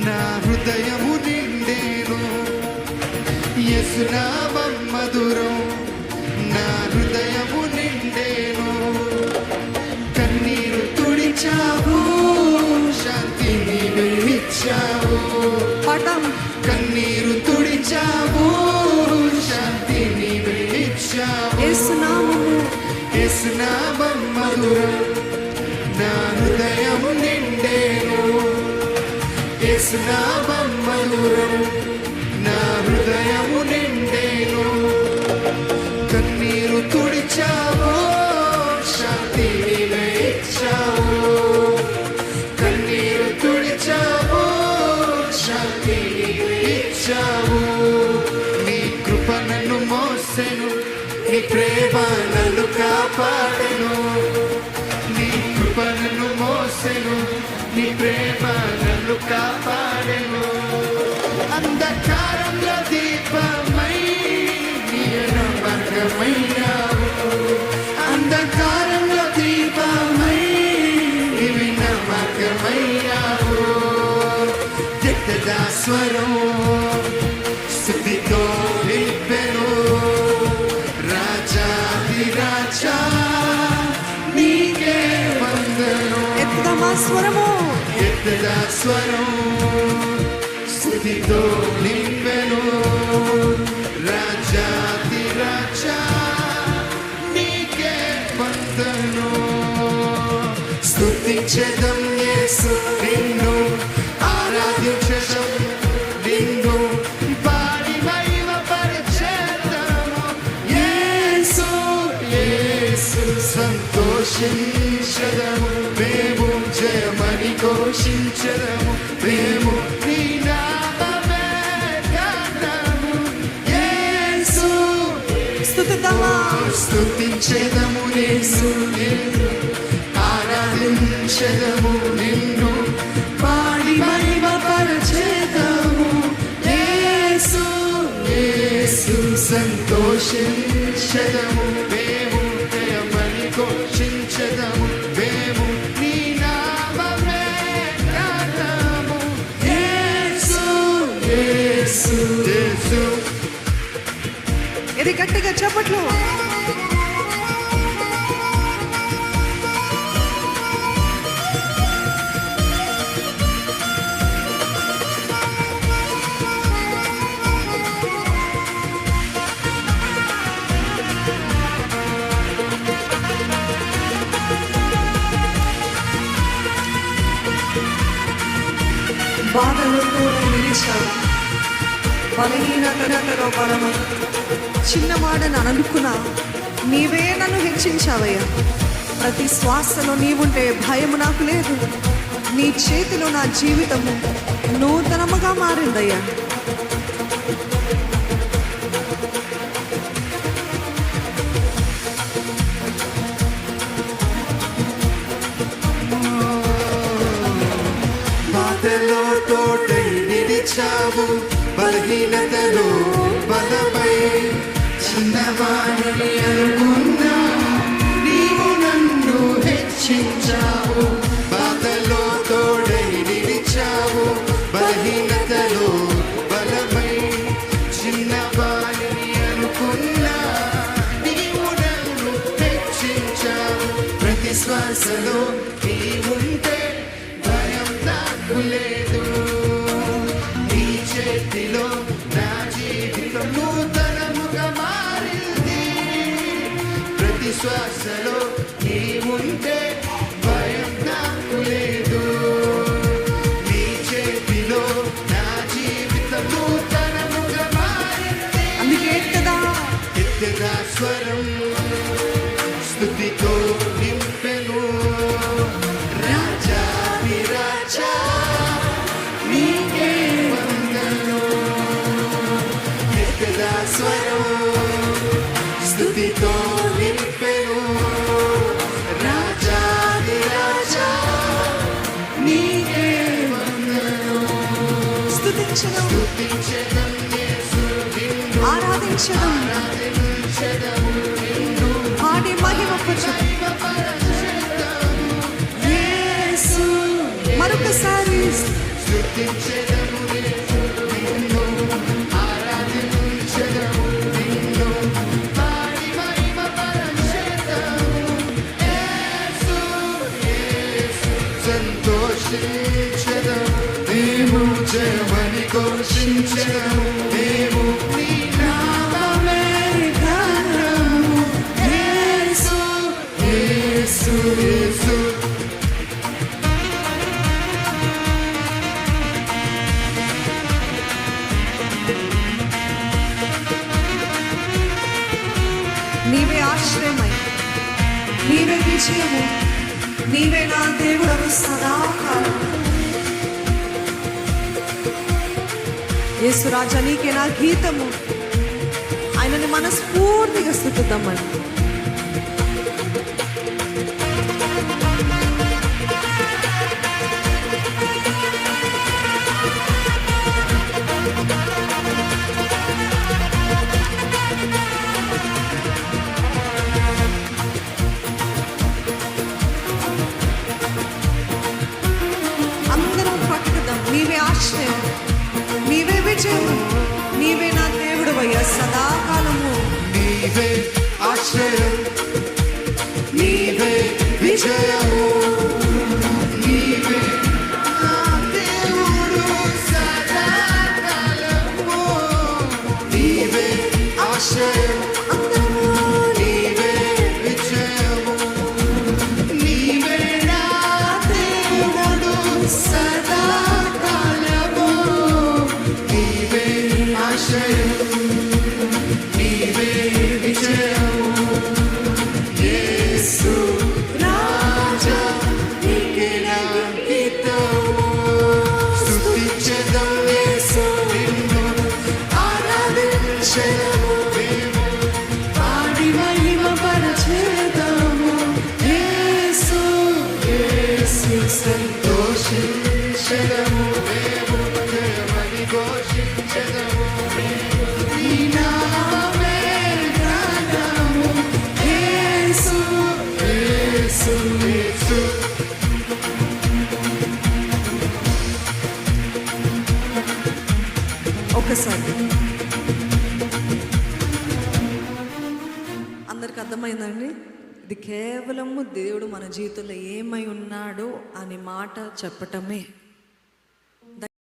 నా హృదయము నిండేను. యేసు నామం మధురం, నా హృదయము నిండేను. కన్నీరు తుడిచావు, శాంతిని ఇచ్చావు. కన్నీరు తుడిచావు, శాంతిని ఇచ్చావు. యేసు నామం మధురం, నా హృదయము నిండేను. యేసు నామం మధురం, నా హృదయము నిండేను. కన్నీరు తుడిచావు, శాంతిని ఇచ్చావు. కన్నీరు తుడిచావు, శాంతిని ఇచ్చావు. నీ కృప నన్ను మోసెను, నీ ప్రేమ నన్ను కాపాడెను. నీ కృప నన్ను మోసెను, నీ ప్రేమ నన్ను కాపాడెను. అంధకారంలో దీపమై నీయన మార్గమయ్యావు. అంధకారంలో దీపమై నీవిన మార్గమయ్యావు. స్వరం స్తుతితో నింపెను. రాజాధిరాజా నీకే వందనం. ఎత్తదా స్వరం స్తుతితో నింపెను. రాజాధిరాజా నీకే వందనం. స్తుతించెదం యేసు నిన్ను, ఆరాధించెదం నిన్ను, పాడి మహిమ పరిచేద్దాము. యేసు యేసు సంతోషించెదము మేము, జయమని ఘోషించెదము మేము. నీ నామమే గానము. యేసు స్తుతించెదము యేసు నిన్ను, ఆరాధించెదము నిన్ను, పాడి మహిమ పరిచేద్దాము. యేసు యేసు సంతోషించెదము మేము, జయమని ఘోషించెదము మేము. నీ నామమే గానము. యేసు యేసు యేసు. ఇది గట్టిగా చెప్పట్లు. బాధలతో నిలిచావు, బలహీనతలో బలము. చిన్నవాడని అనుకున్నా నీవే నన్ను హెచ్చించావయ్యా. ప్రతి శ్వాసలో నీవుంటే భయము నాకు లేదు. నీ చేతిలో నా జీవితము నూతనముగా మారిందయ్యా. బాధలో తోటై నిలిచావు, బలహీనతలో బలమై. చిన్నవాడిని అనుకున్నా నీవు నన్ను హెచ్చించావు. బాధలో తోడై నిలిచావు, బలహీనతలో బలమై. చిన్నవాడిని అనుకున్నా నీవు నన్ను హెచ్చించావు. ప్రతి శ్వాసలో నీవుంటే భయం నాకు లేదు. నీ చేతిలో నా జీవితం నూతనముగా మారింది. ప్రతి శ్వాసలో నీవుంటే భయం నాకు లేదు. నీ చేతిలో నా జీవితం నూతనముగా మారింది. అందుకే ఎత్తగా స్వరం స్తుతితో నింపెను. రాజాధిరాజా నీకే వందనం. ఎత్తగా స్వరం స్తుతితో నింపెను. రాజాధిరాజా నీకే వందనం. స్తుతించెదం యేసు నిన్ను, ఆరాధించెదం నిన్ను, పాడి మహిమ పరిచేద్దాము. యేసు మరొకసారి స్తుతించెదము యేసు నిన్ను ఆరాధించెదము నిన్ను పాడి మహిమపరచెదము యేసు యేసు సంతోషించెదము మేము జయమని ఘోషించెదము మేము నీ నామమే ఘనము యేసు యేసు యేసు నీవే ఆశ్రయమై, నీవే విజయము, నీవే నా దేవుడవు సదాకాలం. యేసు రాజా నీకే నా గీతము. ఆయనని మనస్ఫూర్తిగా స్తుతిద్దామని. అందరం పట్టుకుదాం. నీవే ఆశ్రయం, నీవే విజయము, నీవే నా దేవుడు అయ్యా సదాకాలము. నీవే ఆశ్రయం నీవే విజయము నీవే నా దేవుడు సదాకాలము నీవే ఆశ్రయం అందరము నీవే విజయము నీవే నా దేవుడు సదాకాలము నీవే ఆశ్రయం నీవే విజయము యేసు రాజా నీకే నా గీతము స్తుతించెదము యేసు నిన్ను ఆరాధించెదము మేము పాడి మహిమపరచెదము యేసు యేసు సంతోషించెదము మేము జయమని ఘోషించెదము నీ నామమే ఘనము యేసు యేసు యేసు ఒకసారి అందరికి అర్థమైందండి. ఇది కేవలము దేవుడు మన జీవితంలో ఏమై ఉన్నాడో అనే మాట చెప్పటమే.